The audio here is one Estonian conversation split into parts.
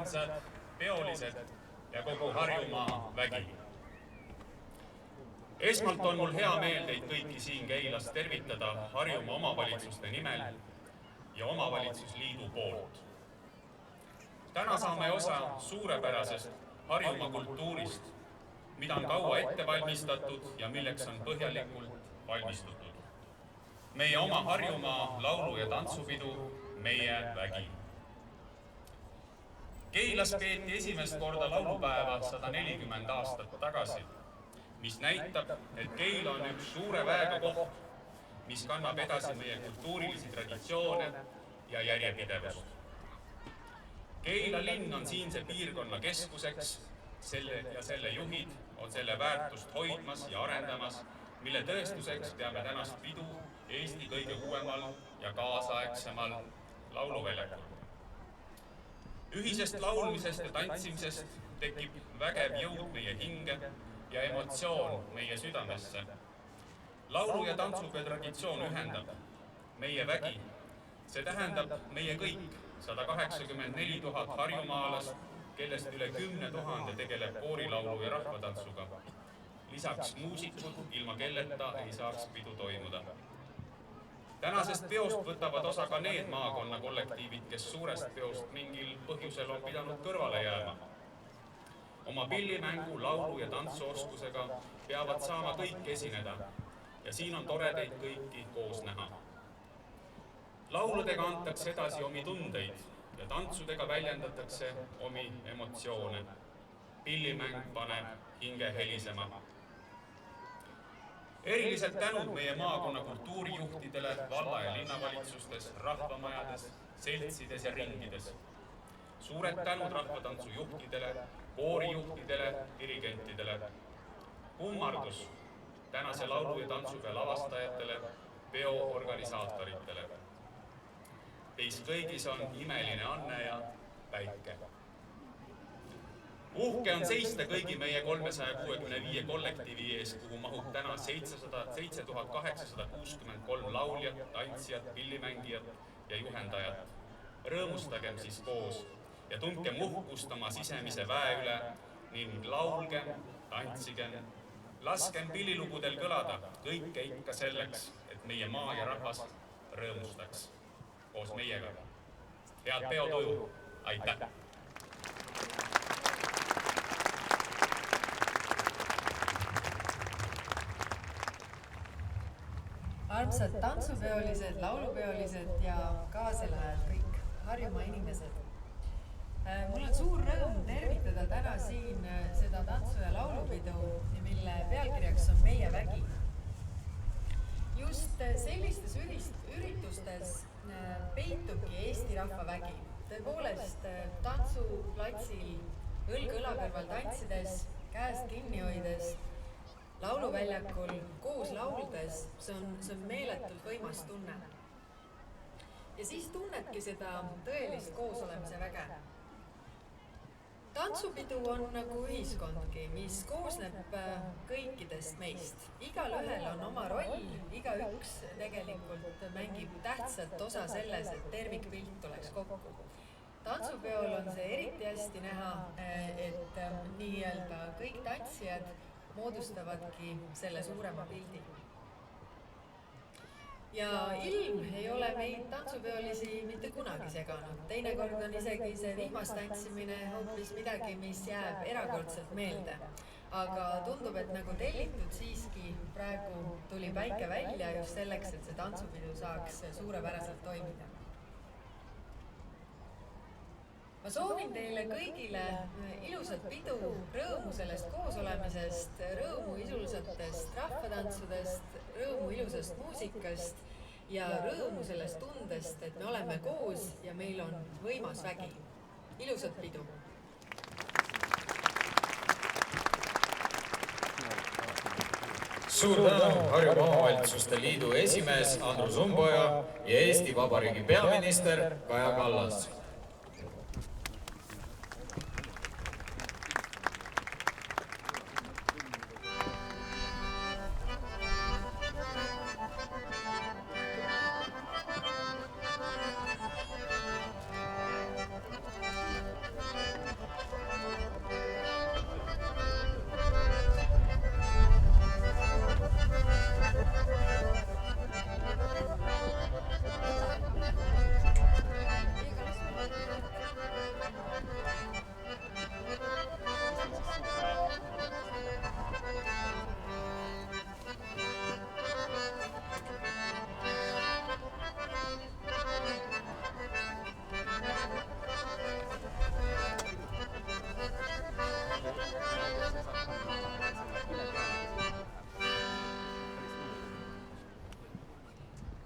armsad, peolised ja kogu Harjumaa vägi. Esmalt on mul hea meel teid kõiki siin Keilas tervitada Harjumaa omavalitsuste nimel ja omavalitsusliidu poolt. Täna saame osa suurepärasest Harjumaa kultuurist, mida on kaua ette valmistatud ja milleks on põhjalikult valmistutud. Meie oma Harjumaa laulu- ja tantsupidu Meie vägi. Keilas peeti esimest korda laulupäeva 140 aastat tagasi, mis näitab, et Keila on üks suure väega koht, mis kannab edasi meie kultuurilisi traditsioone ja järjepidevust. Keila linn on siinse piirkonna keskuseks ja selle juhid on selle väärtust hoidmas ja arendamas, mille tõestuseks peame tänast pidu Eesti kõige uuemal ja kaasaegsemal lauluväljakul. Ühisest laulmisest ja tantsimisest tekib vägev jõud meie hinge ja emotsioon meie südamesse. Laulu- ja tantsupeo traditsioon ühendab meie vägi. See tähendab meie kõik 184 000 harjumaalast, kellest üle 10 000 tegeleb koorilaulu ja rahvatantsuga. Lisaks muusikud, ilma kelleta ei saaks pidu toimuda. Tänasest peost võtavad osa ka need maakonna kollektiivid, kes suurest peost mingil põhjusel on pidanud kõrvale jääma. Oma pillimängu, laulu- ja tantsuoskusega peavad saama kõik esineda ja siin on tore teid kõiki koos näha. Lauludega antakse edasi omi tundeid ja tantsudega väljendatakse omi emotsioone. Pillimäng paneb hinge helisema. Eriliselt tänud meie maakonna kultuurijuhtidele valla- ja linnavalitsustes, rahvamajades, seltsides ja ringides. Suured tänud rahvatantsujuhtidele, koorijuhtidele, dirigentidele. Kummardus tänase laulu- ja tantsupeo lavastajatele, peo organisaatoritele. Teis kõigis on imeline Anne ja Päike. Uhke on seista kõigi meie 365 kollektiivi ees, kuhu mahub täna 7863 lauljat, tantsijat, pillimängijat ja juhendajat. Rõõmustagem siis koos ja tundkem uhkust oma sisemise väe üle ning laulgem, tantsigem, laskem pillilugudel kõlada, kõike ikka selleks, et meie maa ja rahvas rõõmustaks koos meiega. Head peotuju, aitäh! Armsad tantsupeolised, laulupeolised ja kaaselajad, kõik Harjumaa inimesed. Mul on suur rõõm tervitada täna siin seda tantsu- ja laulupidu, mille pealkirjaks on Meie vägi. Just sellistes üritustes peitubki Eesti rahva vägi. Tõepoolest, tantsuplatsil õlg õla kõrval tantsides, käest kinni hoides, lauluväljakul koos lauldes, see on meeletult võimas tunne. Ja siis tunnedki seda tõelist koosolemise väge. Tantsupidu on nagu ühiskondki, mis koosneb kõikidest meist. Igal ühel on oma roll, igaüks tegelikult mängib tähtsat osa selles, et tervikpilt tuleks kokku. Tantsupeol on see eriti hästi näha, et nii-öelda kõik tantsijad moodustavadki selle suurema pildi. Ja ilm ei ole meid tantsupeolisi mitte kunagi seganud. Teinekord on isegi see vihmastantsimine hoopis midagi, mis jääb erakordselt meelde. Aga tundub, et nagu tellitud siiski praegu tuli päike välja just selleks, et see tantsupidu saaks suurepäraselt toimida. Ma soovin teile kõigile ilusat pidu, rõõmu sellest koosolemisest, rõõmu ilusatest rahvatantsudest, rõõmu ilusast muusikast ja rõõmu sellest tundest, et me oleme koos ja meil on võimas vägi. Ilusat pidu! Suur tänu Harjumaa Omavalitsuste Liidu esimees Andrus Umboja ja Eesti Vabariigi peaminister Kaja Kallas.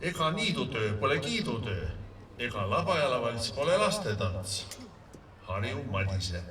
ega niidutöö pole kiidutöö, ega labajalavalts pole lastetants. Harju Madise.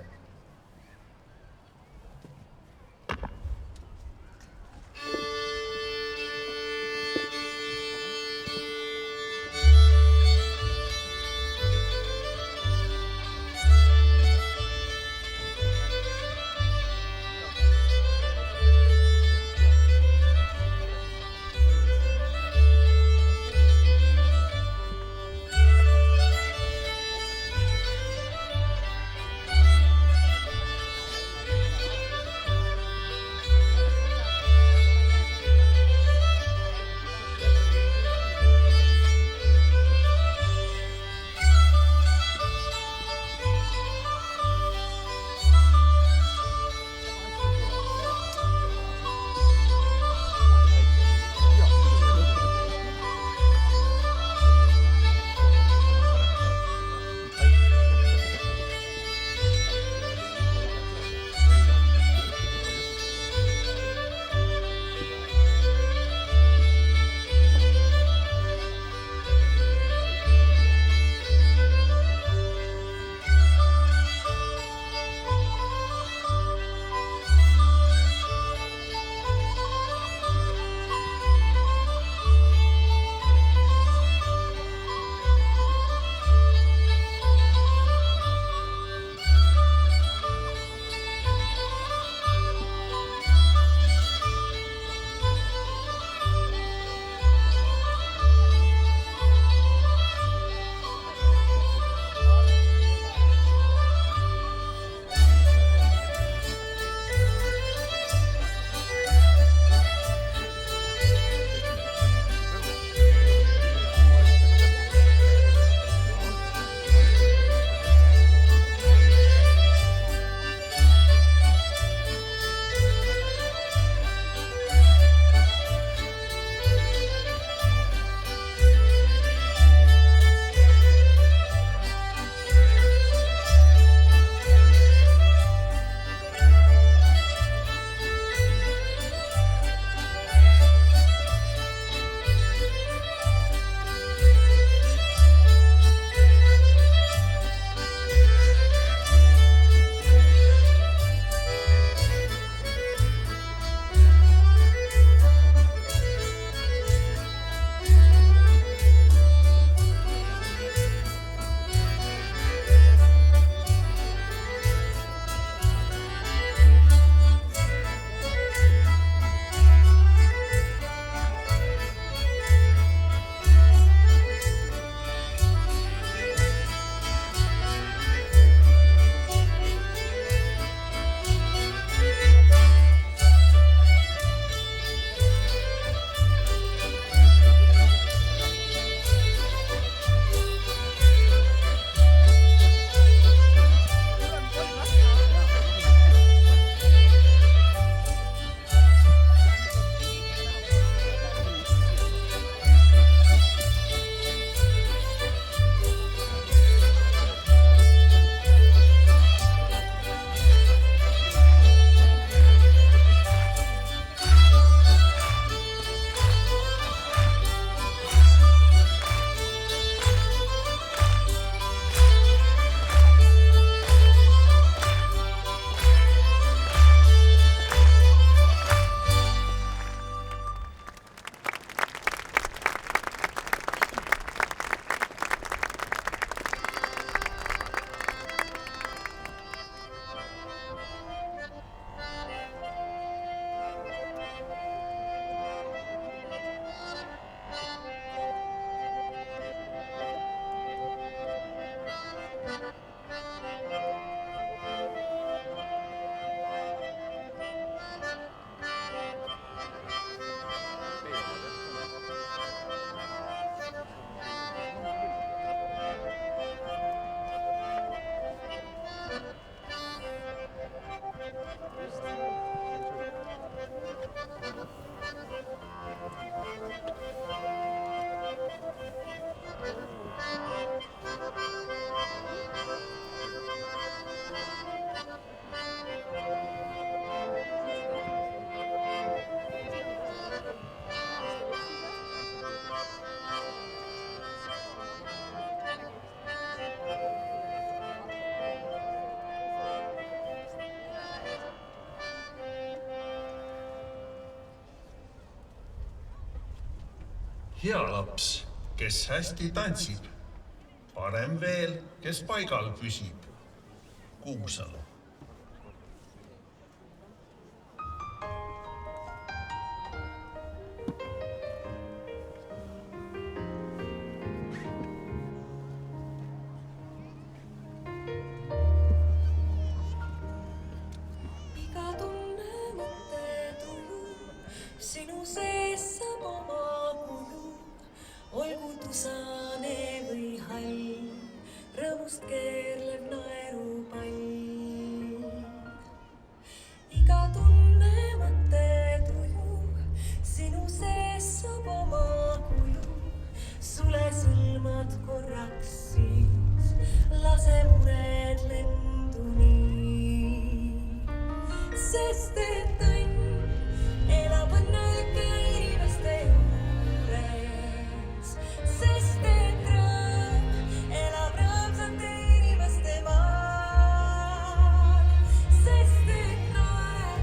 hea laps, kes hästi tantsib. Parem veel, kes paigal püsib. Kuusalu. Sinu sees saab oma kuju, olgu tusane või hall, rõõmust keerlev naerupall. Iga tunne, mõte, tuju, sinu sees saab oma kuju, sule sõlmad korraks siis, lase mured lendu nii, sest et elab õnnelike inimeste juures, sest et rõõm elab rõõmsate inimeste maal, sest et naer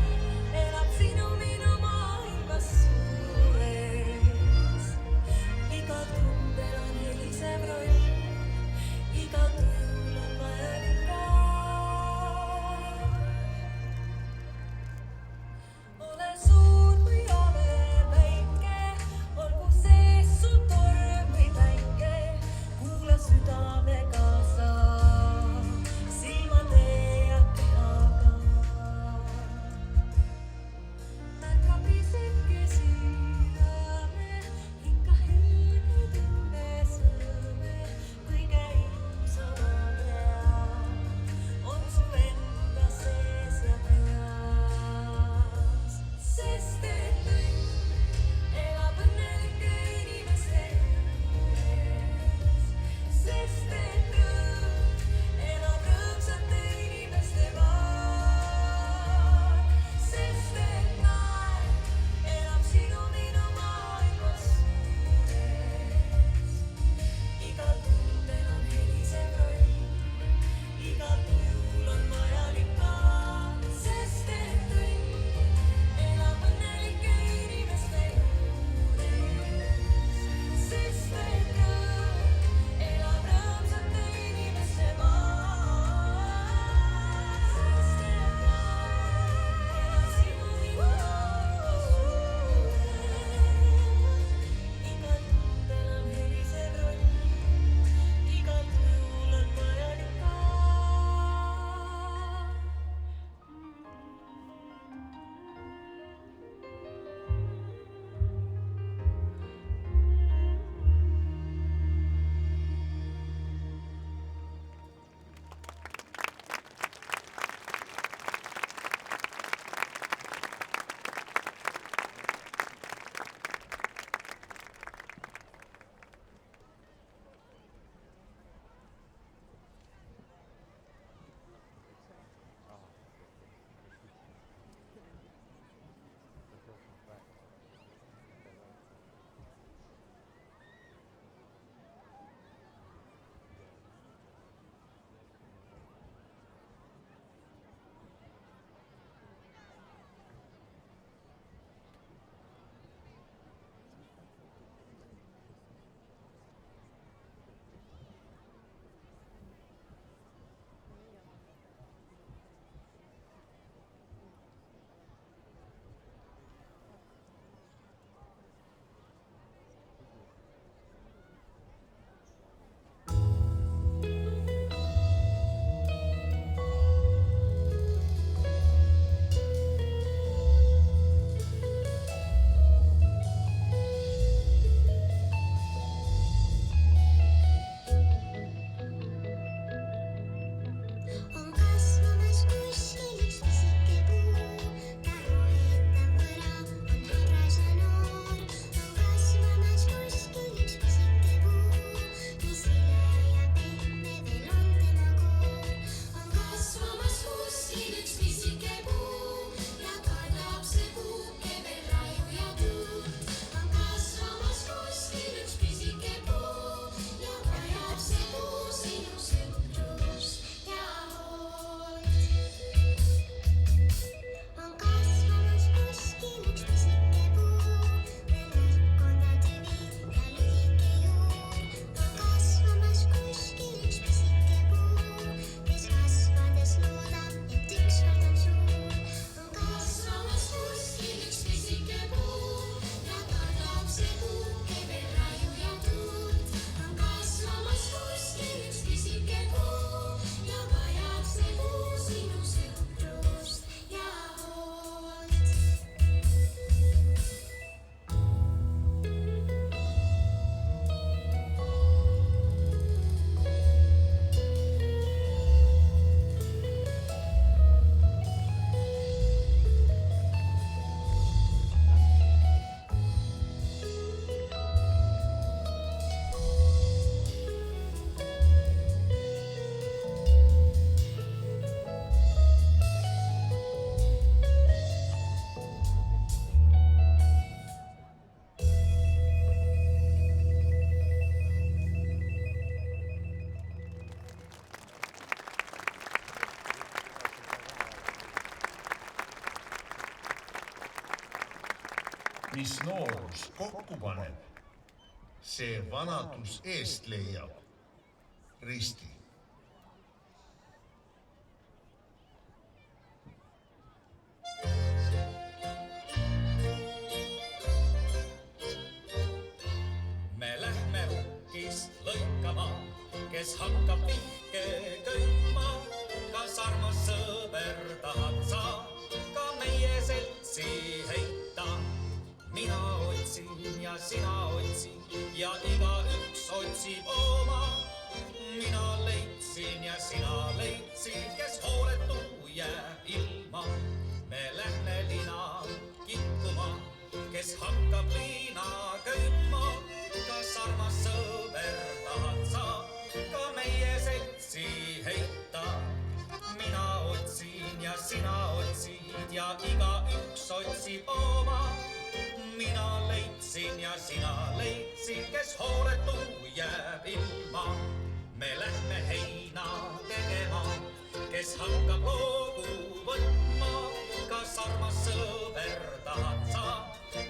elab sinu minu maailmas suures. Igal tundel on helisev roll, igal tujul on vajalik kaal. Ole suur või ole väike, olgu sees sul torm või päike, kuula südame kaasa, silmade ja kehaga. Märka pisikesi õõme, ikka helge tunne sõõme, kõige ilusama pea on su enda sees ja peas. Sest et õnn elab õnnelike inimeste juures, sest et rõõm elab rõõmsate inimeste maal, sest et naer elab sinu minu maailmas suures. Igal tundel on helisev roll, igal tujul on vajalik kaal, sest et õnn elab õnnelike inimeste juures, sest et rõõm elab rõõmsate inimeste maal, sest et naer elab sinu minu maailmas suures. Igal tundel on helisev roll, igal tujul on vajalik kaal. mis noorus kokku paneb, see vanadus eest leiab. Risti. Me lähme rukkist lõikama, kes hakkab vihke köitma. Kas armas sõber tahad sa ka meie seltsi heita? Mina otsin ja sina otsin ja igaüks otsib oma. Mina leidsin ja sina leidsid, kes hooletu jääb ilma. Me lähme lina kikkuma, kes hakkab liina köitma. Kas armas sõber tahad sa ka meie seltsi heita? Mina otsin ja sina otsid ja igaüks otsib oma. Mina leidsin ja sina leidsid, kes hooletu jääb ilma. Me lähme heina tegema, kes hakkab loogu võtma. Kas armas sõber tahad sa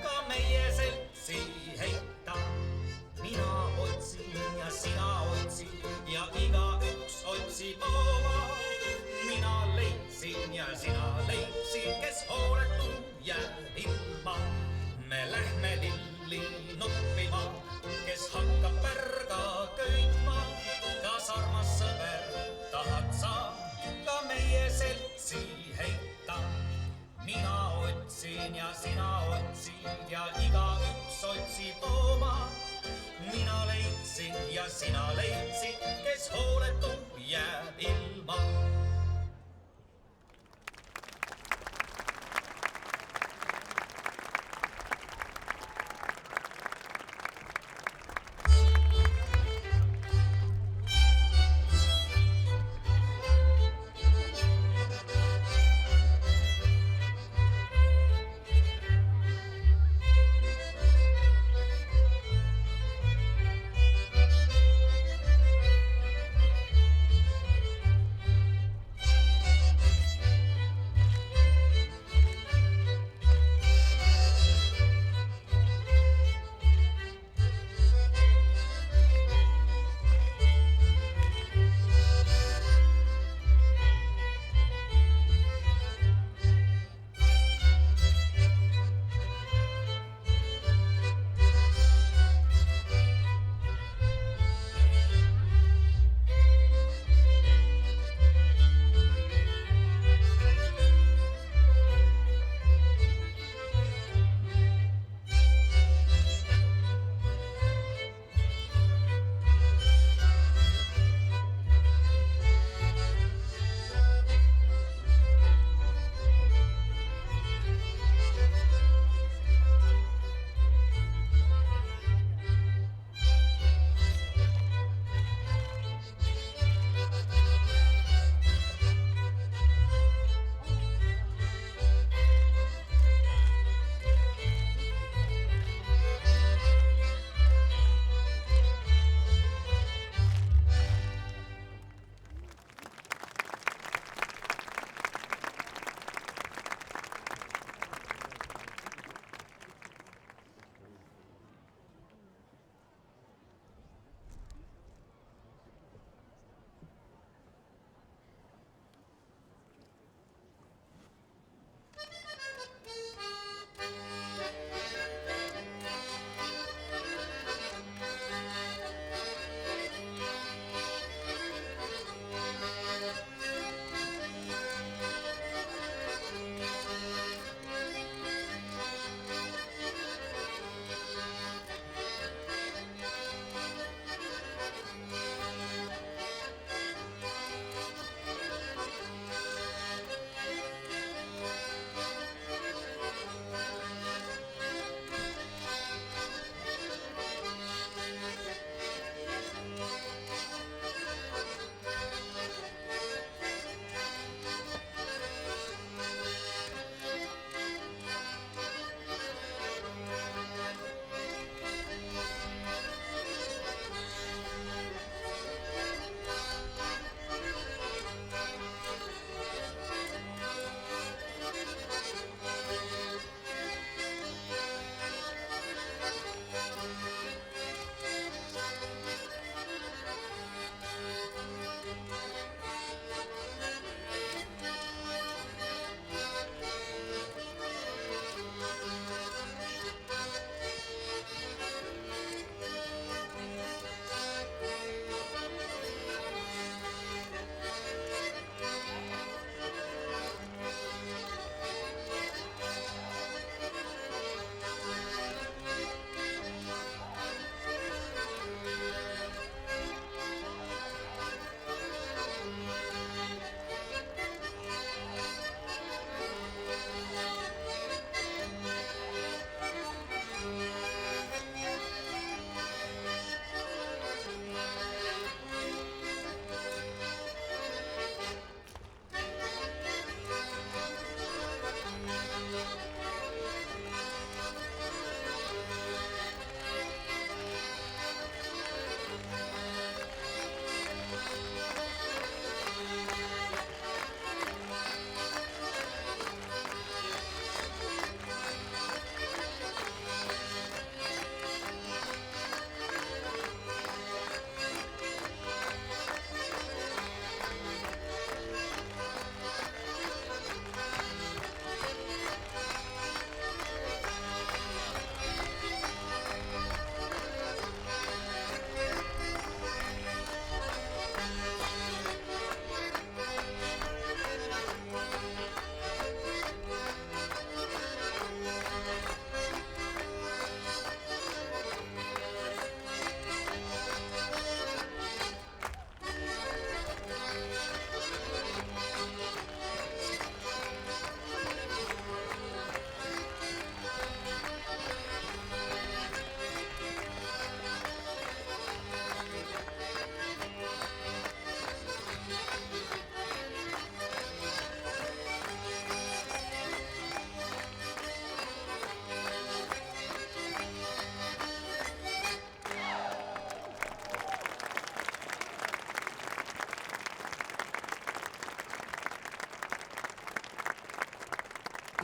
ka meie seltsi heita? Mina otsin ja sina otsid ja igaüks otsib oma. Mina leidsin ja sina leidsid, kes hooletu jääb ilma. Me lähme lilli noppima, kes hakkab pärga köitma. Kas armas sõber tahad sa ka meie seltsi heita? Mina otsin ja sina otsid ja igaüks otsib oma. Mina leidsin ja sina leidsid, kes hooletu jääb ilma.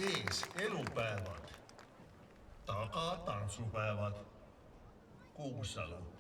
ees elupäevad, taga tantsupäevad. Kuusalu.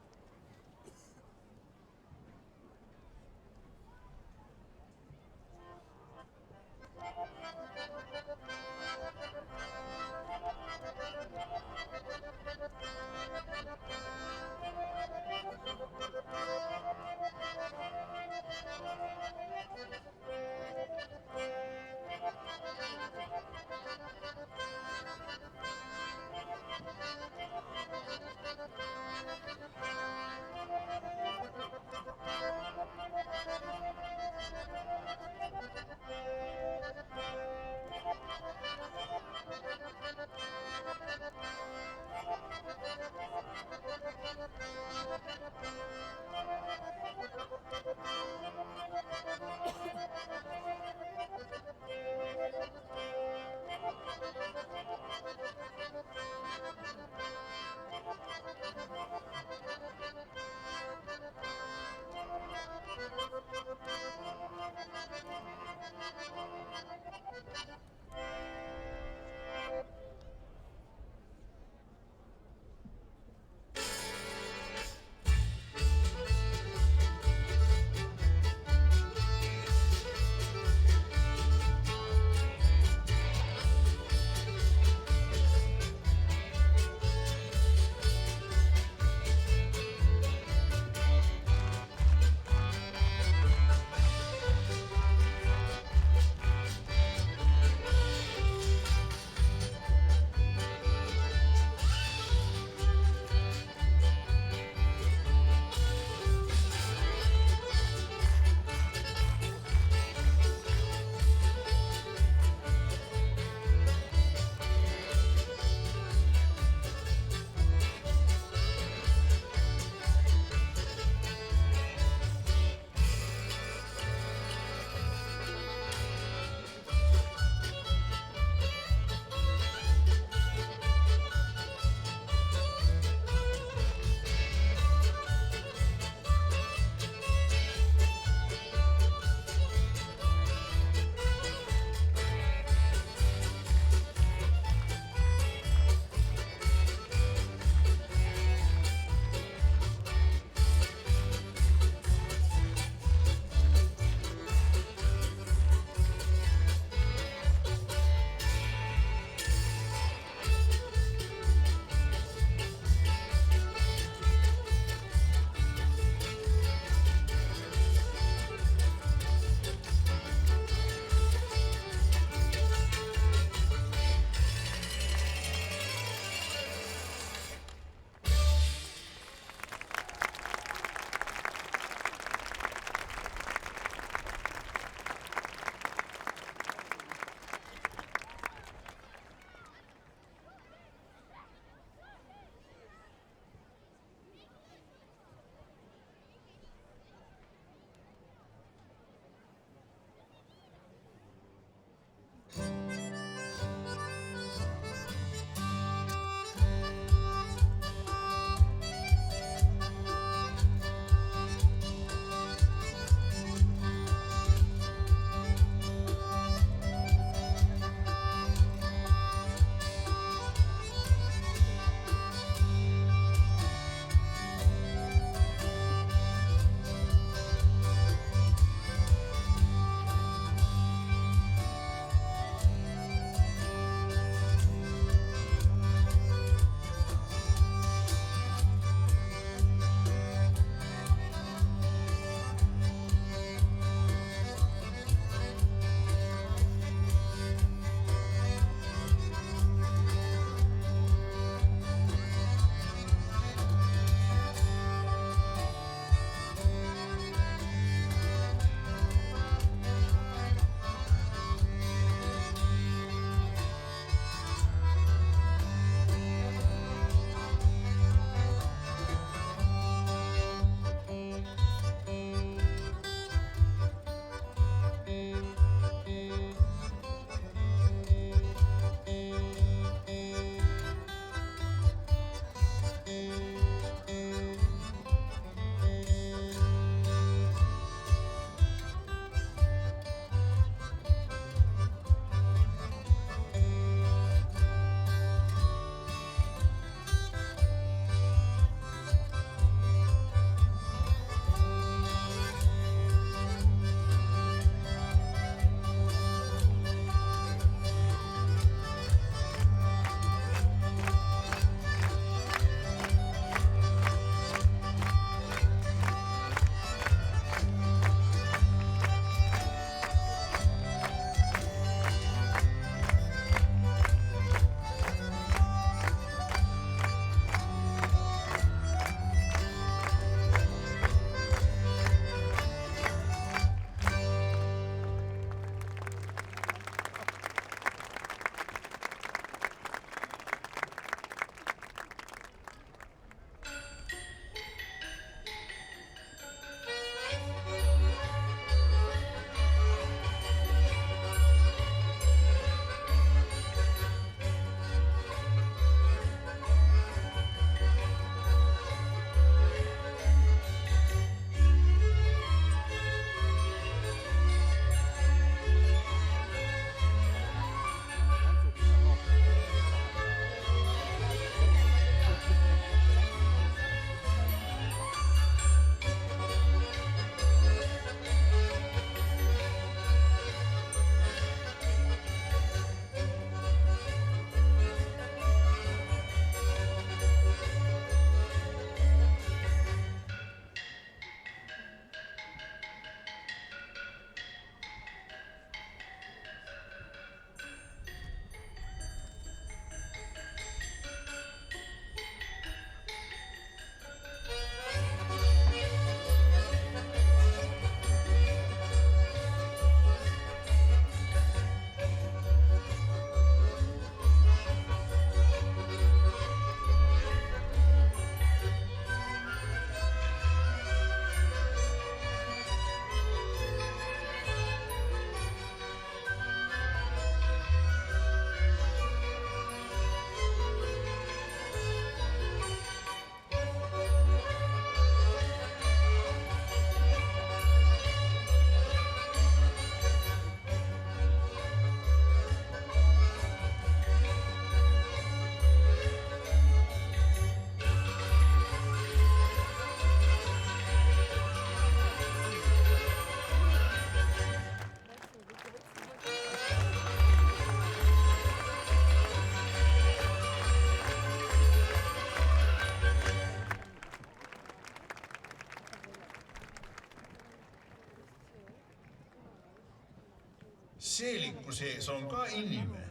seeliku sees on ka inimene.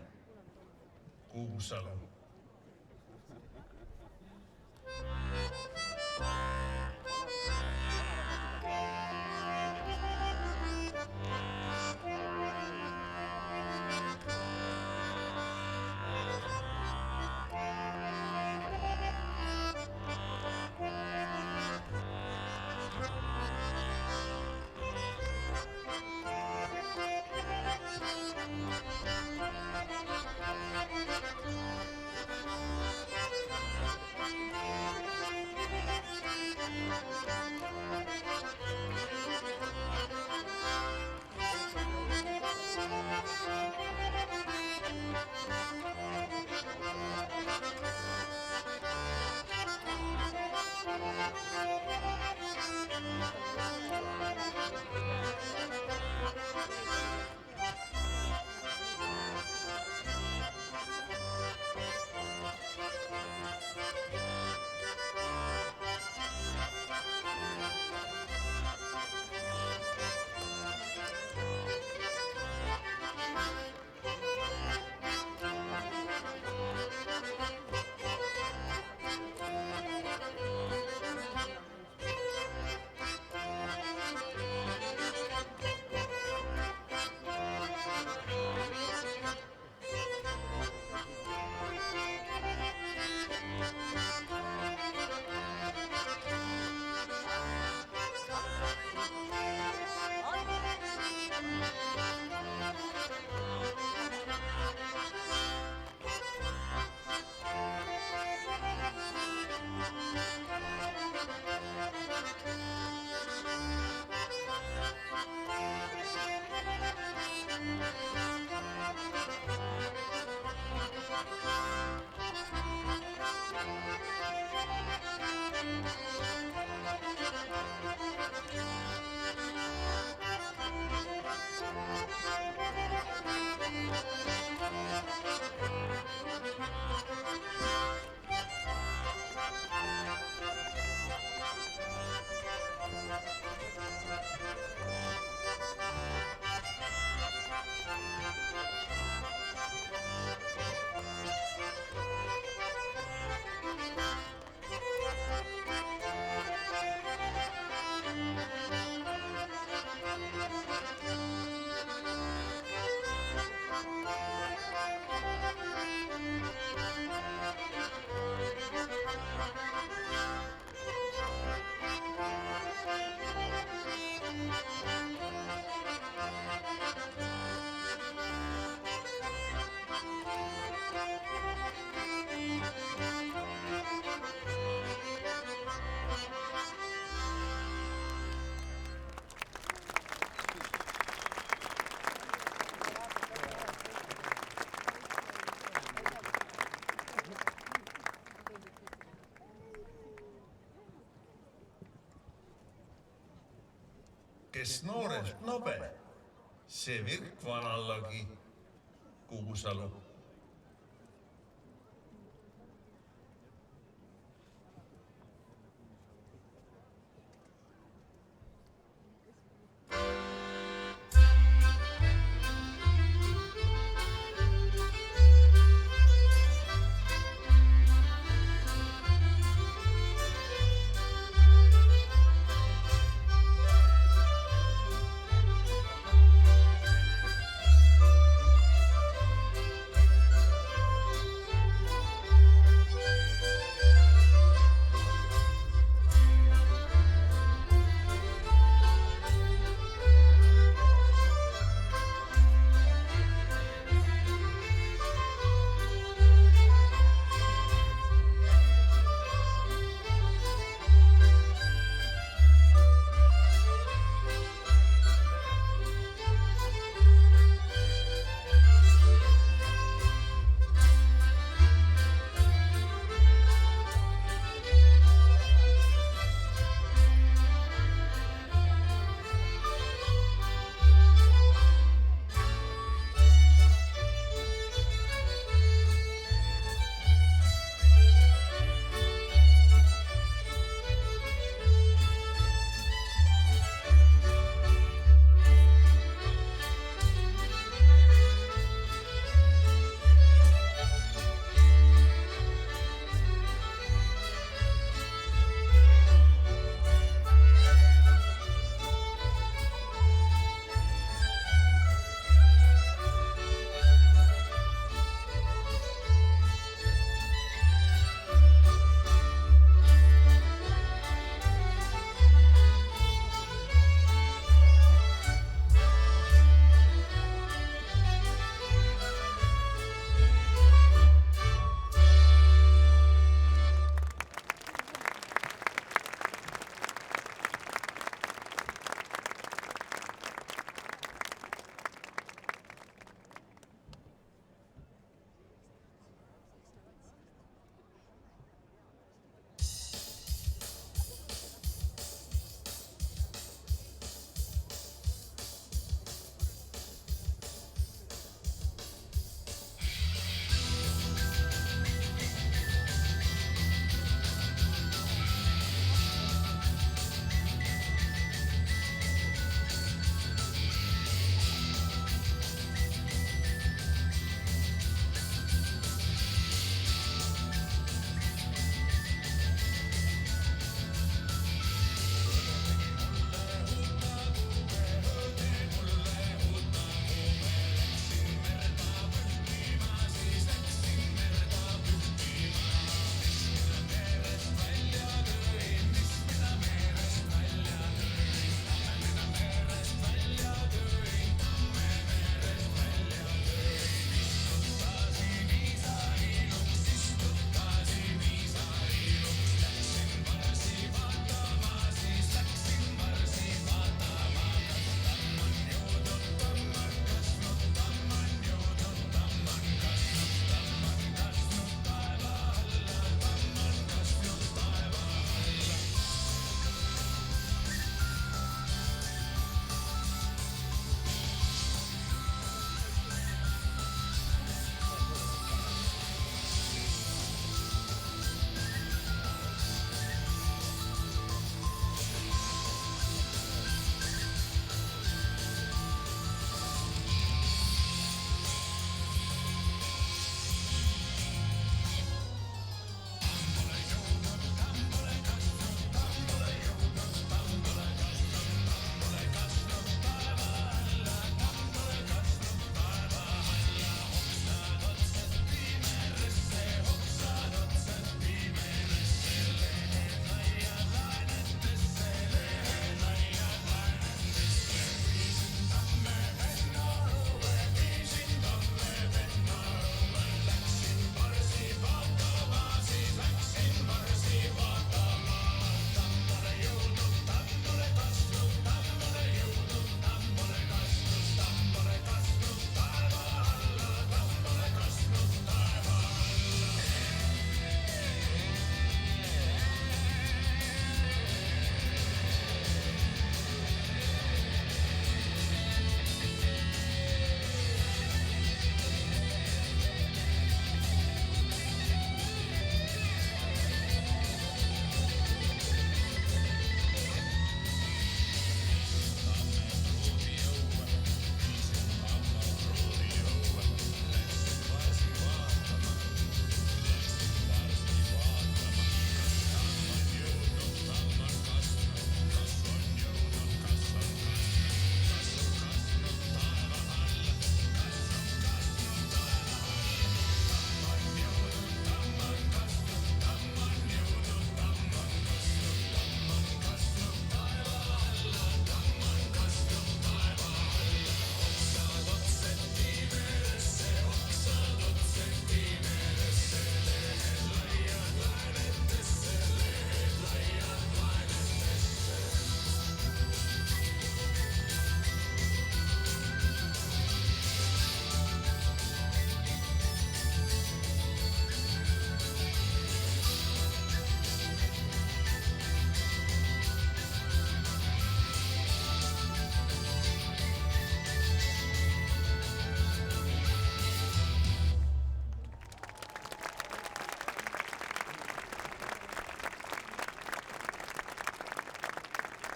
Kuusalu. Kes noorest nobe, see virk vanallagi. Kuusalu.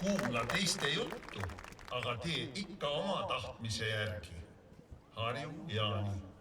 kuula teiste juttu, aga tee ikka oma tahtmise järgi. Harju Jaani.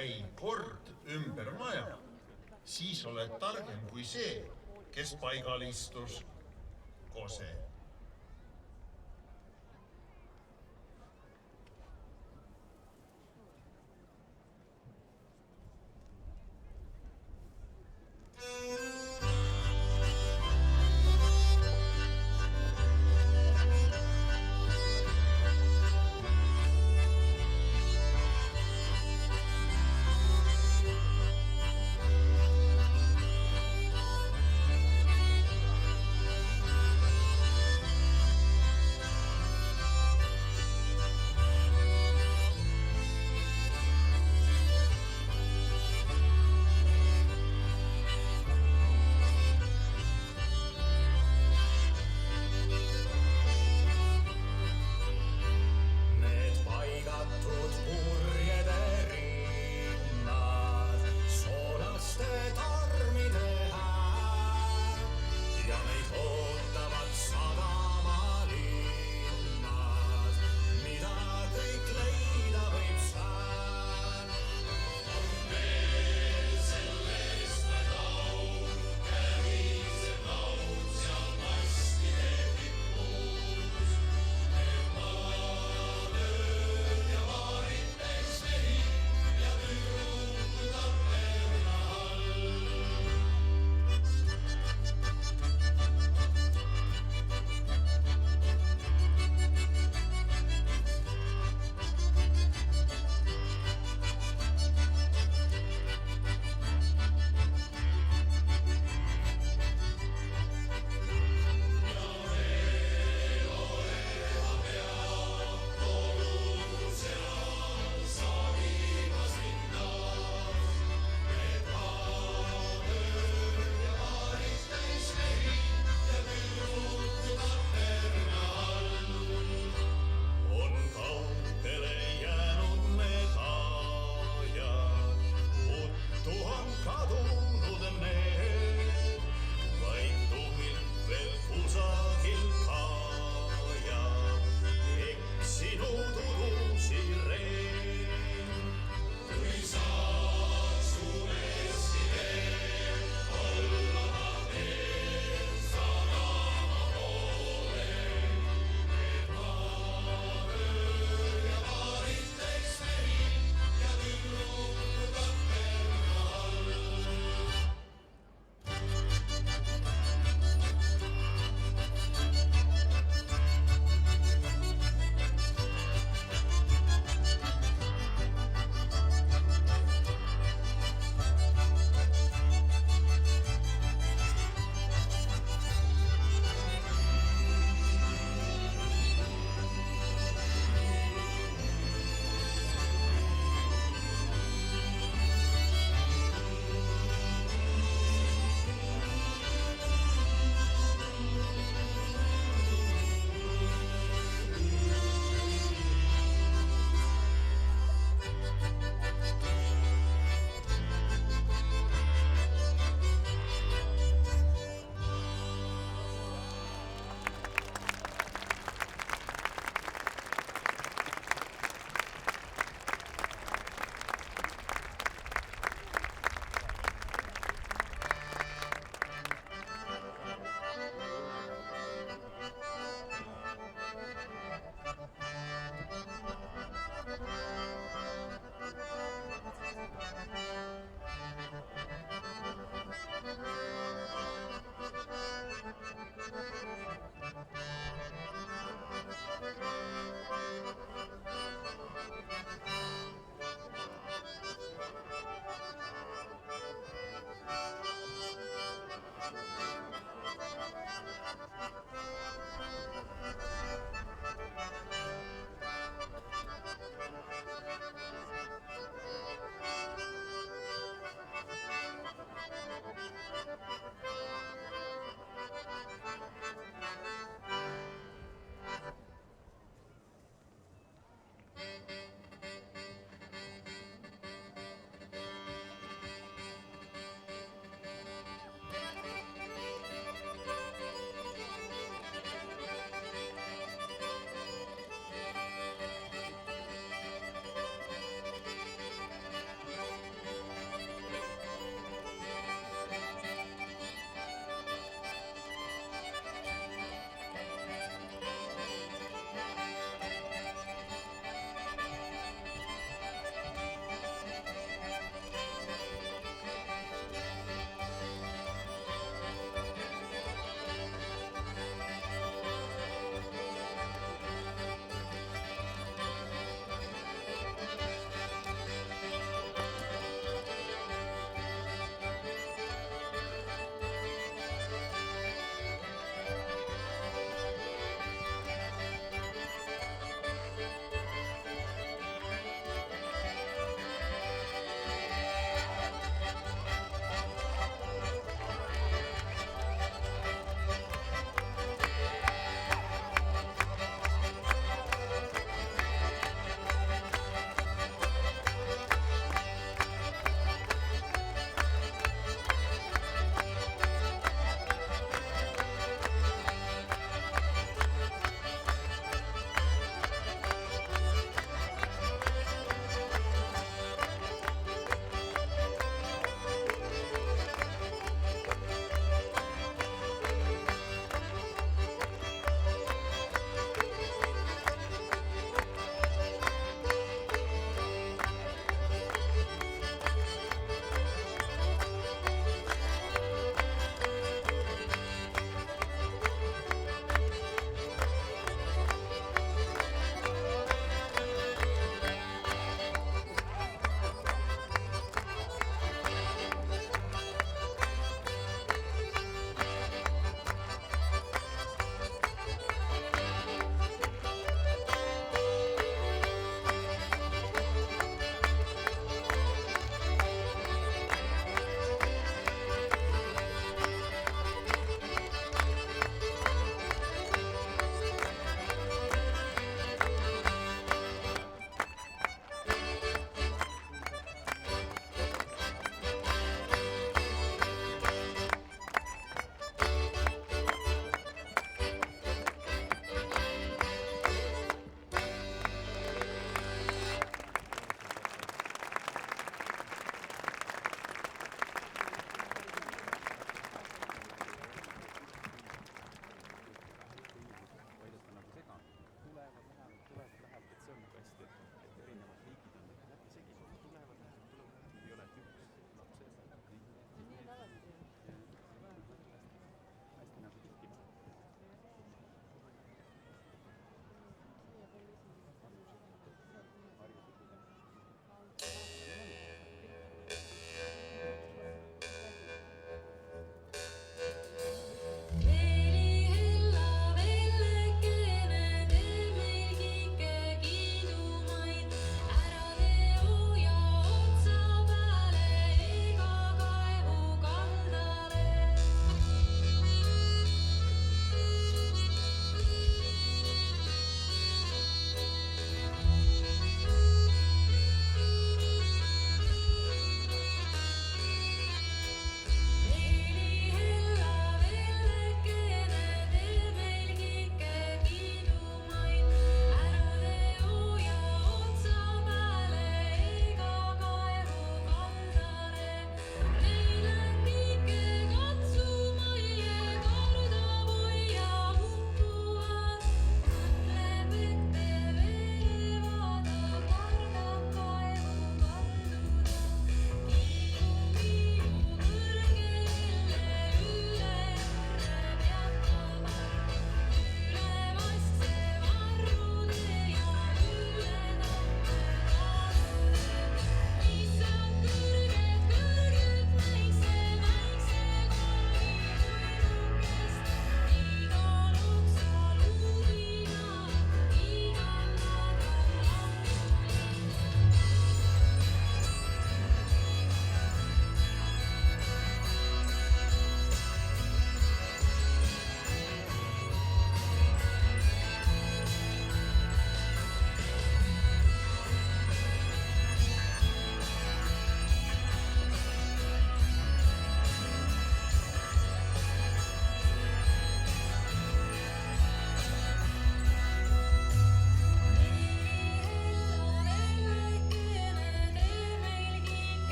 käi kord ümber maja, siis oled targem kui see, kes paigal istus, kose.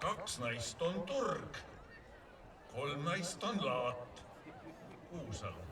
2 naist on turg, 3 naist on laat. Kuusalu.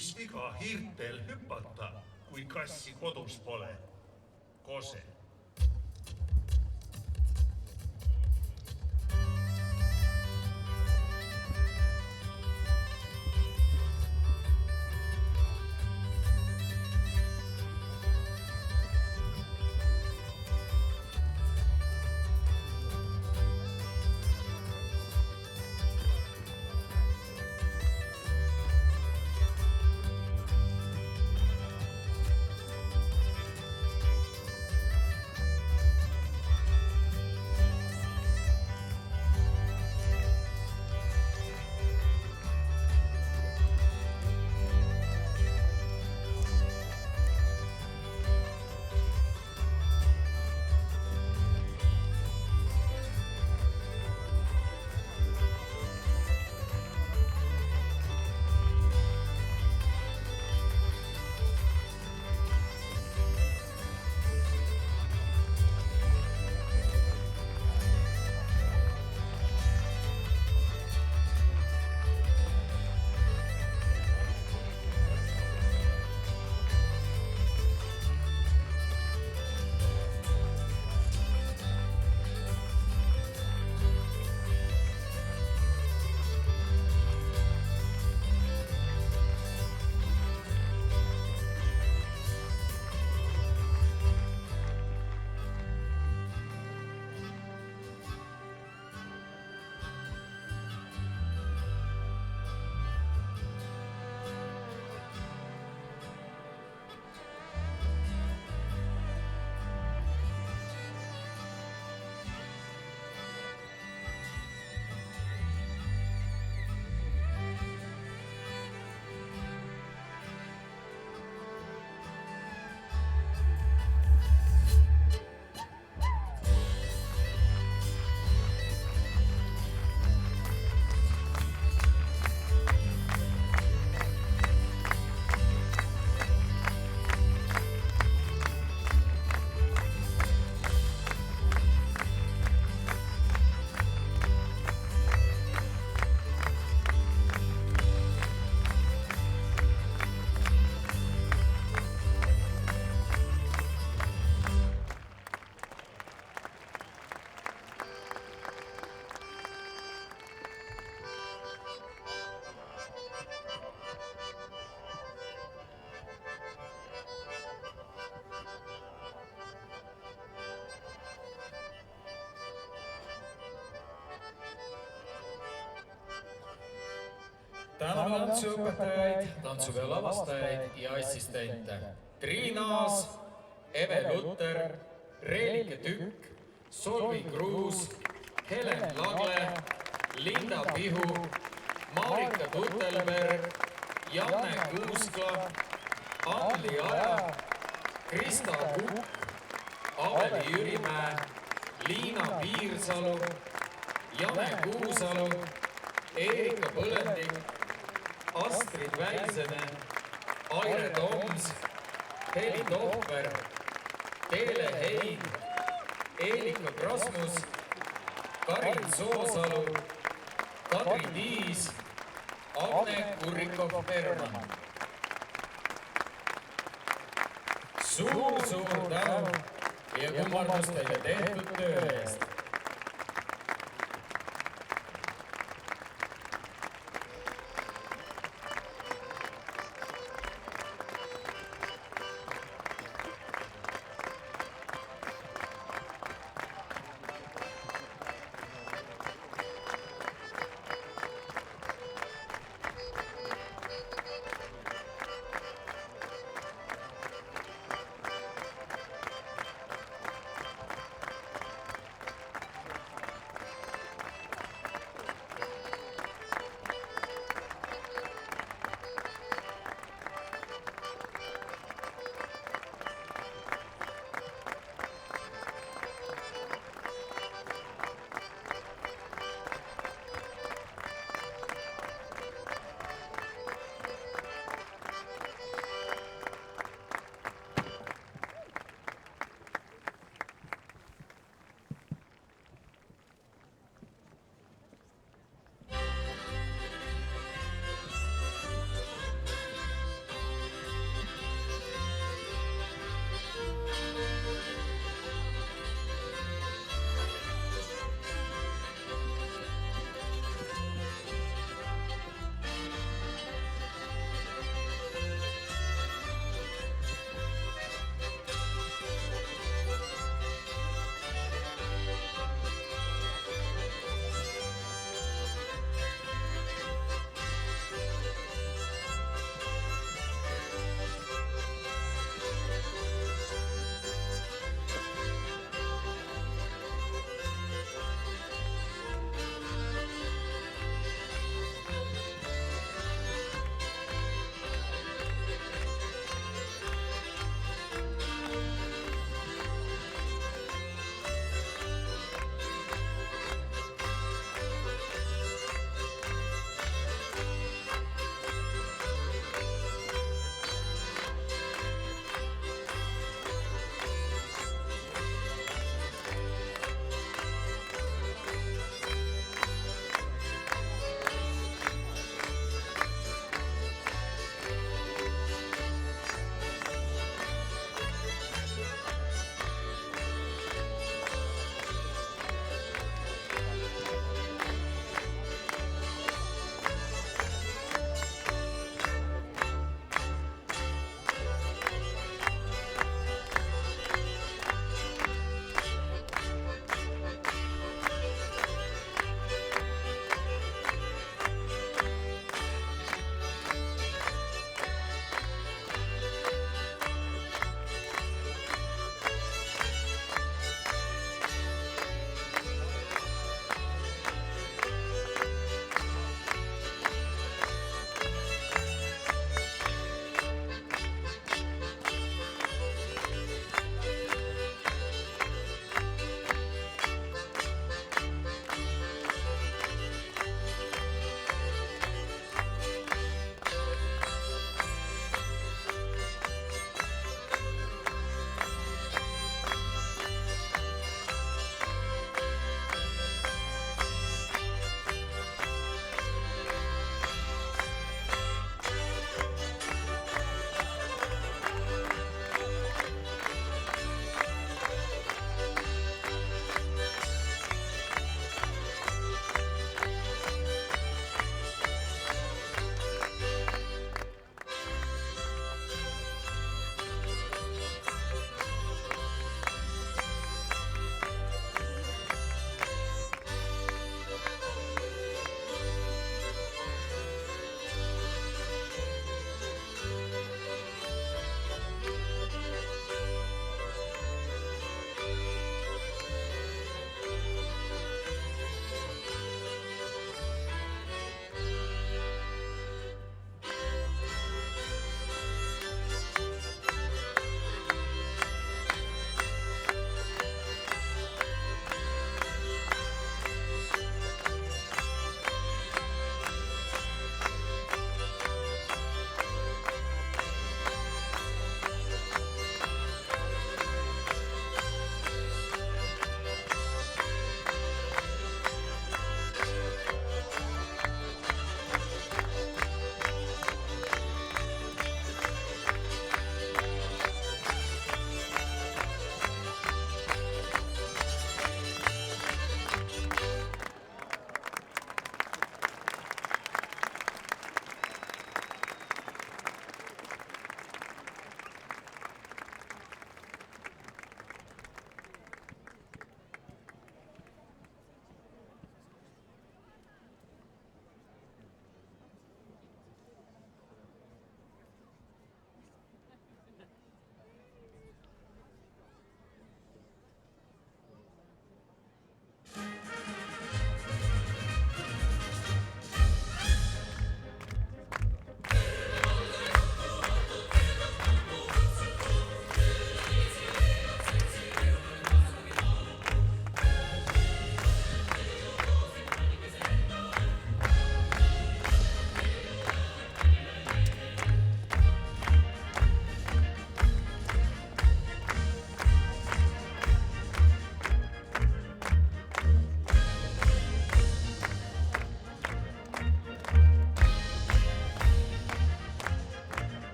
mis viga hiirtel hüpata, kui kassi kodus pole? Kose. Täname tantsuõpetajaid, tantsupeo lavastajaid ja assistente. Triin Aas, Eve Lutter, Reelike Tükk, Solvi Kruus, Helen Lagle, Linda Pihu, Marika Tutelberg, Janne Kuuskla, Anneli Aja, Krista Kukk, Aveli Jürimäe, Liina Piirsalu, Jane Kuusalu, Eerika Põlendik, Astrid Väisene, Aire Toms, Heli Tohver, Teele Hein, Eelika Krasmus, Karin Soosalu, Kadri Tiis, Agne Kurrikov-Herman. Suur tänu ja kummardus teile tehtud töö eest.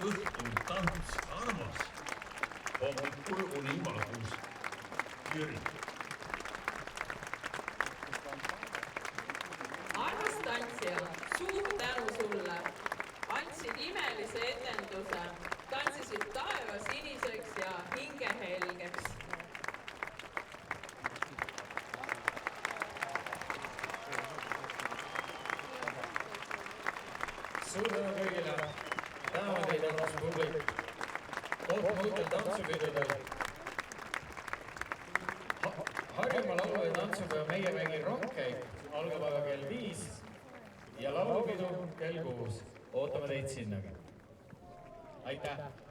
õhtul tants armas, hommikul uni magus. Jüri. Armas tantsija, suur tänu sulle. Andsid imelise etenduse, tantsisid taeva siniseks ja hinge helgeks. Suur tänu kõigile. Täname teid, armas publik. Kohtume uutel tantsupidudel. Harjumaa laulu- ja tantsupeo Meie mägi rockkäik algab aga kell 5 ja laulupidu kell 6. Ootame teid sinnagi. Aitäh!